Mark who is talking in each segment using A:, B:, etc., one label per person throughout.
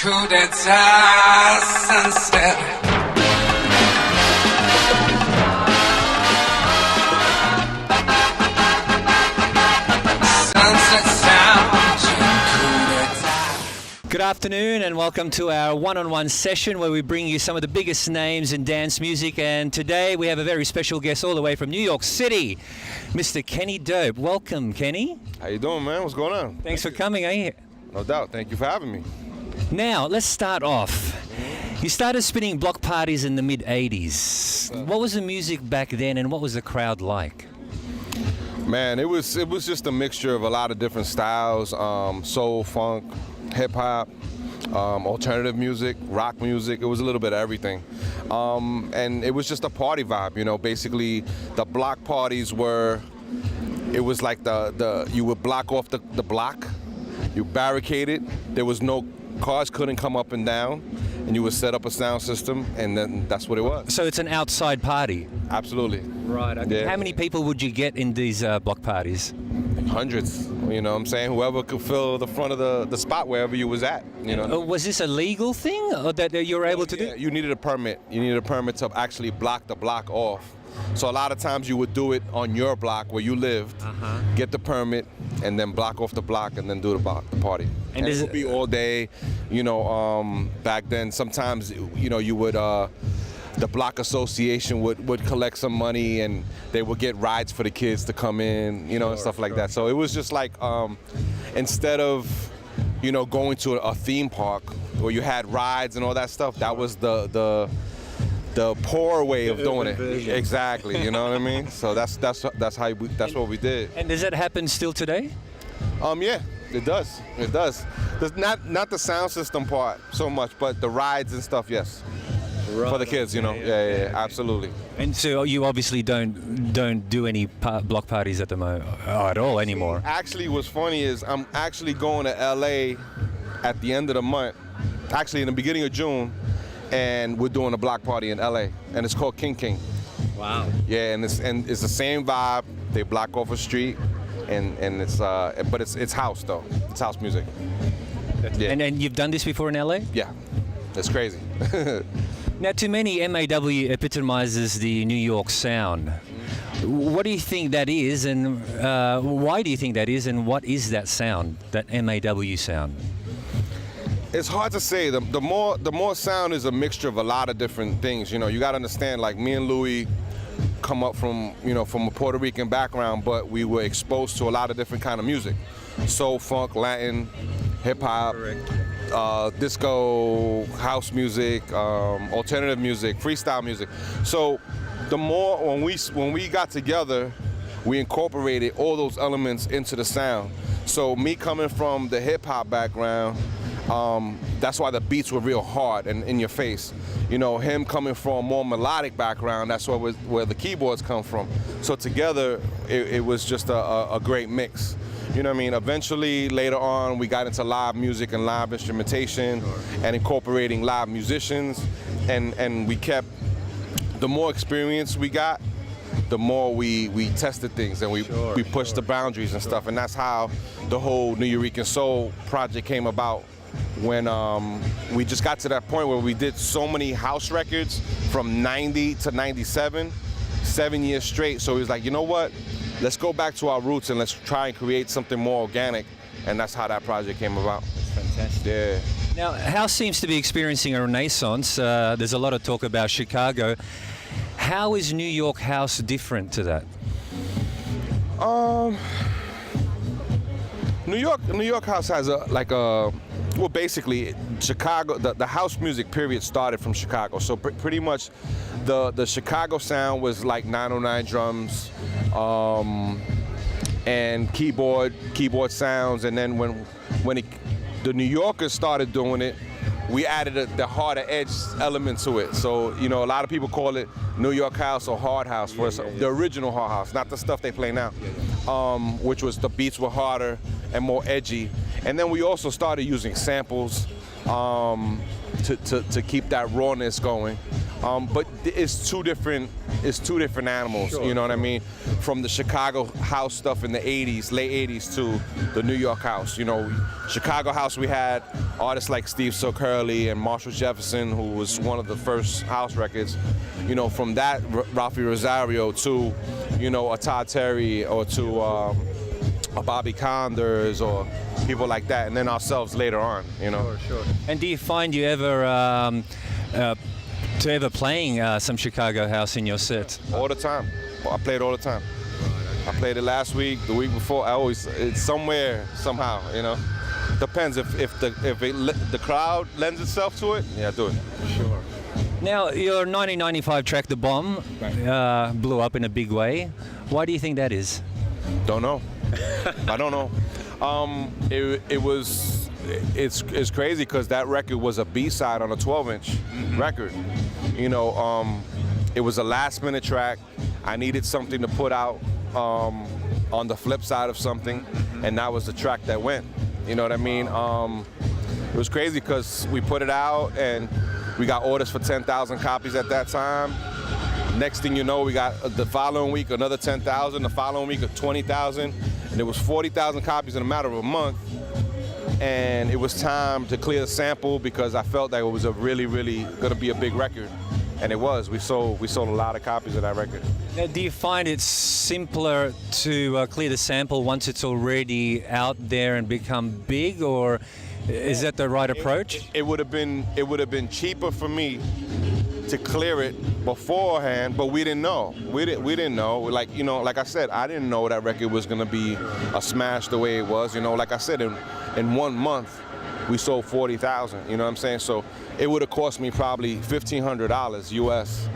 A: Coup d'etat, sunset. Sunset sound, coup d'etat.
B: Good afternoon and welcome to our one-on-one session where we bring you some of the biggest names in dance music, and today we have a very special guest all the way from New York City, Mr. Kenny Dope. Welcome, Kenny.
C: How you doing, man? What's going on?
B: Thanks for coming, eh?
C: No doubt. Thank you for having me.
B: Now, let's start off. You started spinning block parties in the mid-'80s. What was the music back then and what was the crowd like?
C: Man, it was just a mixture of a lot of different styles, soul, funk, hip-hop, alternative music, rock music. It was a little bit of everything. And it was just a party vibe, you know. Basically, the block parties it was like you would block off the block, you barricade it, there was no, cars couldn't come up and down, and you would set up a sound system, and then that's what it was.
B: So it's an outside party?
C: Absolutely.
B: Right, okay.
C: Yeah.
B: How many people would you get in these block parties?
C: Hundreds, you know what I'm saying? Whoever could fill the front of the spot wherever you was at, you know.
B: Was this a legal thing or that you were able to do?
C: You needed a permit. You needed a permit to actually block the block off. So a lot of times you would do it on your block where you lived, get the permit, and then block off the block and then do the party. And it would be all day, you know. Back then, sometimes, you know, you would, the block association would collect some money and they would get rides for the kids to come in, you know, and stuff like that. So it was just like, instead of, you know, going to a theme park where you had rides and all that stuff, that was the poor way of doing it. Exactly, you know what I mean? So that's what we did.
B: And does that happen still today?
C: Yeah, it does. It does. There's not the sound system part so much, but the rides and stuff, yes. Right. For the kids, you know. Yeah, absolutely.
B: And so you obviously don't do any block parties at the moment at all anymore.
C: Actually, what's funny is I'm actually going to LA at the end of the month, actually in the beginning of June, and we're doing a block party in LA, and it's called King.
B: Wow.
C: Yeah, and it's the same vibe. They block off a street, and it's but it's house though. It's house music. Yeah.
B: And you've done this before in LA?
C: Yeah, it's crazy.
B: Now, to many, MAW epitomizes the New York sound. What do you think that is, and why do you think that is, and what is that sound, that MAW sound?
C: It's hard to say. The more sound is a mixture of a lot of different things. You know, you got to understand, like me and Louis come up from a Puerto Rican background, but we were exposed to a lot of different kind of music. Soul, funk, Latin, hip hop, disco, house music, alternative music, freestyle music. So the more, when we got together, we incorporated all those elements into the sound. So me coming from the hip hop background, that's why the beats were real hard and in your face. You know, him coming from a more melodic background, that's where the keyboards come from. So together, it was just a great mix. You know what I mean? Eventually, later on, we got into live music and live instrumentation and incorporating live musicians. And we kept, the more experience we got, the more we tested things and we pushed the boundaries and stuff. And that's how the whole New Eurekan Soul project came about, when we just got to that point where we did so many house records from 90 to 97, 7 years straight. So he was like, you know what? Let's go back to our roots and let's try and create something more organic. And that's how that project came about.
B: That's fantastic.
C: Yeah.
B: Now, house seems to be experiencing a renaissance. There's a lot of talk about Chicago. How is New York house different to that?
C: New York house has well, basically, Chicago, the house music period started from Chicago. So pretty much the Chicago sound was like 909 drums and keyboard sounds. And then when the New Yorkers started doing it, we added the harder edge element to it. So, you know, a lot of people call it New York house or hard house for us, the original hard house, not the stuff they play now, which was the beats were harder and more edgy. And then we also started using samples to keep that rawness going. But it's two different animals.
B: Sure,
C: You know what I mean? From the Chicago house stuff in the '80s, late '80s, to the New York house. You know, Chicago house, we had artists like Steve Silk Hurley and Marshall Jefferson, who was one of the first house records. You know, from that Ralphie Rosario to, you know, a Todd Terry, or to a Bobby Condors, or people like that, and then ourselves later on. You know.
B: Sure. And do you find you ever playing some Chicago house in your set?
C: All the time. I play it all the time. I played it last week, the week before. It's somewhere, somehow, you know. Depends if the crowd lends itself to it. Yeah, I do it.
B: Sure. Now, your 1995 track, The Bomb, blew up in a big way. Why do you think that is?
C: Don't know. I don't know. It's crazy because that record was a B-side on a 12-inch record. You know, it was a last-minute track. I needed something to put out on the flip side of something, and that was the track that went. You know what I mean? It was crazy because we put it out, and we got orders for 10,000 copies at that time. Next thing you know, we got the following week another 10,000, the following week of 20,000, and it was 40,000 copies in a matter of a month. And it was time to clear the sample because I felt that it was a really, really gonna be a big record, and it was. We sold a lot of copies of that record.
B: Now, do you find it's simpler to clear the sample once it's already out there and become big, or is that the right approach?
C: It would have been cheaper for me to clear it beforehand, but we didn't know. We didn't know. Like, you know, like I said, I didn't know that record was gonna be a smash the way it was. You know, like I said, in 1 month, we sold 40,000. You know what I'm saying? So it would have cost me probably $1,500 US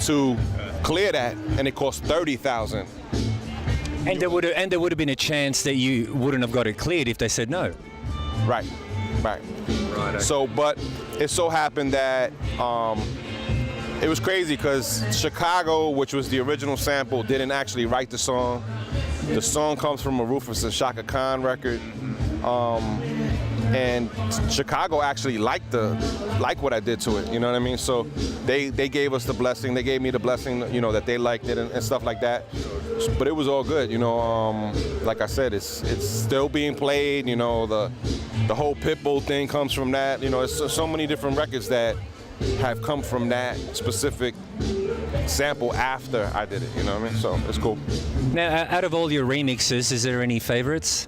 C: to clear that, and it cost 30,000.
B: And there would have been a chance that you wouldn't have got it cleared if they said no.
C: Right.
B: Okay.
C: So, but it so happened that it was crazy because Chicago, which was the original sample, didn't actually write the song. The song comes from a Rufus and Shaka Khan record, and Chicago actually liked what I did to it. You know what I mean? So they gave us the blessing. They gave me the blessing, you know, that they liked it and stuff like that. But it was all good, you know. Like I said, it's still being played. You know, the whole Pitbull thing comes from that. You know, it's so many different records that have come from that specific sample after I did it. You know what I mean? So it's cool.
B: Now, out of all your remixes, is there any favorites?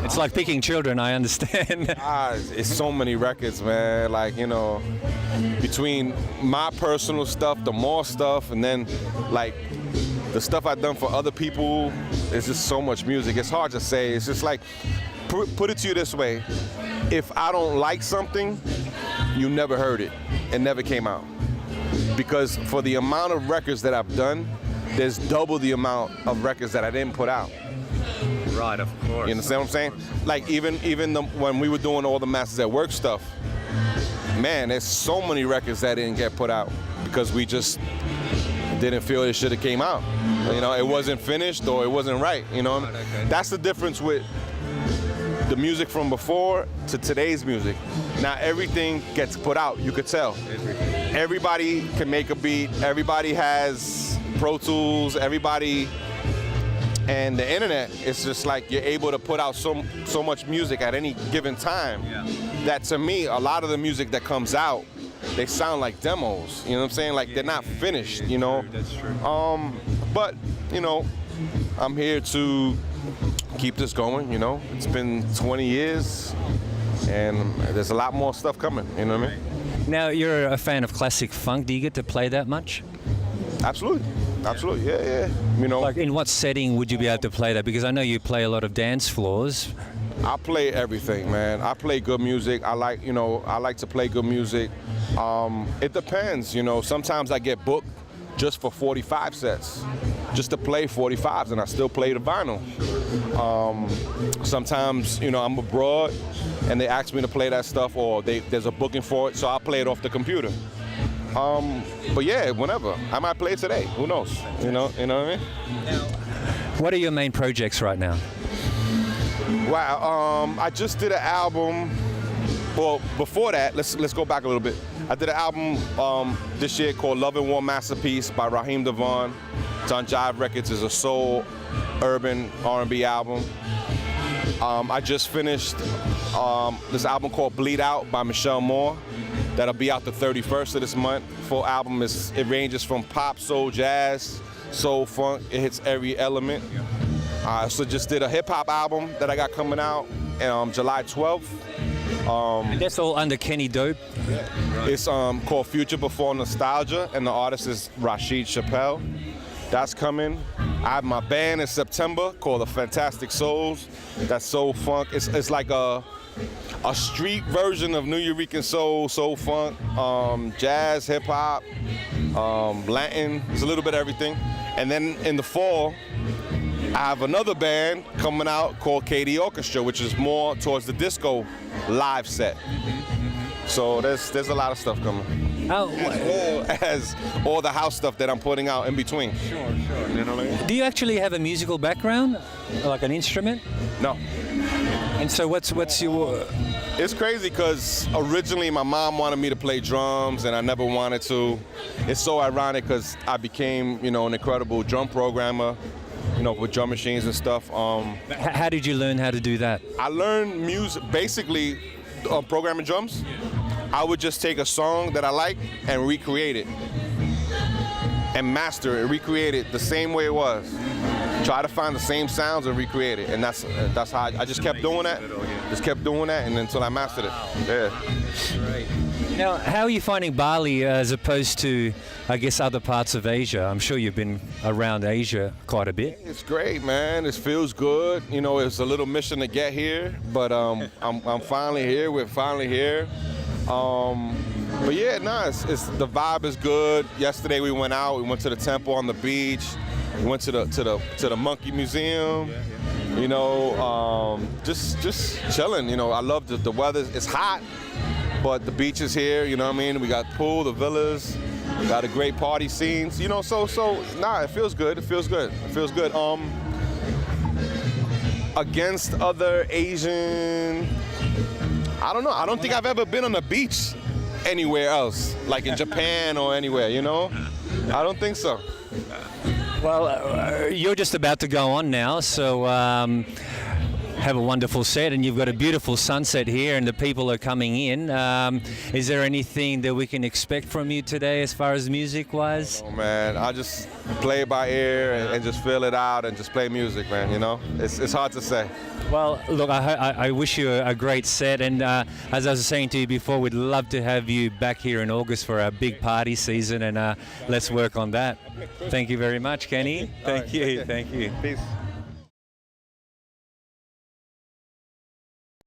B: It's like picking children, I understand.
C: It's so many records, man. Like, you know, between my personal stuff, the more stuff, and then like the stuff I've done for other people, it's just so much music. It's hard to say. It's just like, put it to you this way. If I don't like something, you never heard it. It never came out. Because for the amount of records that I've done, there's double the amount of records that I didn't put out.
B: Right, of course.
C: You understand what I'm saying? Like even when we were doing all the Masters at Work stuff, man, there's so many records that didn't get put out because we just didn't feel it should have came out. You know, it wasn't finished or it wasn't right. You know,
B: Right, okay.
C: That's the difference with the music from before to today's music. Now everything gets put out. You could tell. Everybody can make a beat. Everybody has Pro Tools. Everybody. And the internet, it's just like you're able to put out so much music at any given time that to me, a lot of the music that comes out, they sound like demos. You know what I'm saying? Like they're not finished, you know?
B: That's true.
C: But, you know, I'm here to keep this going, you know? It's been 20 years and there's a lot more stuff coming, you know what I mean?
B: Now, you're a fan of classic funk. Do you get to play that much?
C: Absolutely. Absolutely, yeah. You know,
B: Like, in what setting would you be able to play that? Because I know you play a lot of dance floors.
C: I play everything, man. I play good music. I like to play good music. It depends, you know. Sometimes I get booked just for 45 sets, just to play 45s, and I still play the vinyl. Sometimes, you know, I'm abroad, and they ask me to play that stuff, or there's a booking for it, so I'll play it off the computer. But yeah, whenever. I might play it today. Who knows? You know what I mean?
B: What are your main projects right now?
C: Wow. I just did an album. Well, before that, let's go back a little bit. I did an album this year called Love and War Masterpiece by Raheem Devon. It's on Jive Records. It's a soul, urban R&B album. I just finished this album called Bleed Out by Michelle Moore. That'll be out the 31st of this month. Full album it ranges from pop, soul, jazz, soul, funk. It hits every element. So just did a hip hop album that I got coming out July 12th.
B: And that's all under Kenny Dope.
C: It's called Future Before Nostalgia, and the artist is Rashid Chappelle. That's coming. I have my band in September called The Fantastic Souls. That's soul funk. It's like a street version of New Eurekan soul, soul funk, jazz, hip hop, Latin. It's a little bit of everything. And then in the fall, I have another band coming out called KD Orchestra, which is more towards the disco live set. So there's a lot of stuff coming.
B: Oh,
C: As well as all the house stuff that I'm putting out in between.
B: Sure.
C: You know what I mean?
B: Do you actually have a musical background, like an instrument?
C: No.
B: And so what's your...
C: It's crazy because originally my mom wanted me to play drums and I never wanted to. It's so ironic because I became, an incredible drum programmer, with drum machines and stuff.
B: How did you learn how to do that?
C: I learned music, basically programming drums. I would just take a song that I like and recreate it and master it, recreate it the same way it was. Try to find the same sounds and recreate it, and that's how I just kept doing that. Just kept doing that, and until I mastered it. Yeah.
B: Right. Now, how are you finding Bali as opposed to, I guess, other parts of Asia? I'm sure you've been around Asia quite a bit.
C: It's great, man. It feels good. It's a little mission to get here, but I'm finally here. We're finally here. But yeah, it's the vibe is good. Yesterday we went out. We went to the temple on the beach. We went to the Monkey Museum. Just chilling. I love the weather. It's hot, but the beach is here. You know what I mean? We got pool, the villas. We got a great party scenes. It feels good. It feels good. It feels good. Against other Asian, I don't know. I don't think I've ever been on the beach anywhere else, like in Japan or anywhere. I don't think so.
B: Well, you're just about to go on now, so have a wonderful set, and you've got a beautiful sunset here, and the people are coming in. Is there anything that we can expect from you today as far as music-wise?
C: Oh, man, I just play it by ear and just feel it out and just play music, man, It's hard to say.
B: Well, look, I wish you a great set, and as I was saying to you before, we'd love to have you back here in August for our big party season, and let's work on that. Thank you very much, Kenny. Thank you.
C: Peace.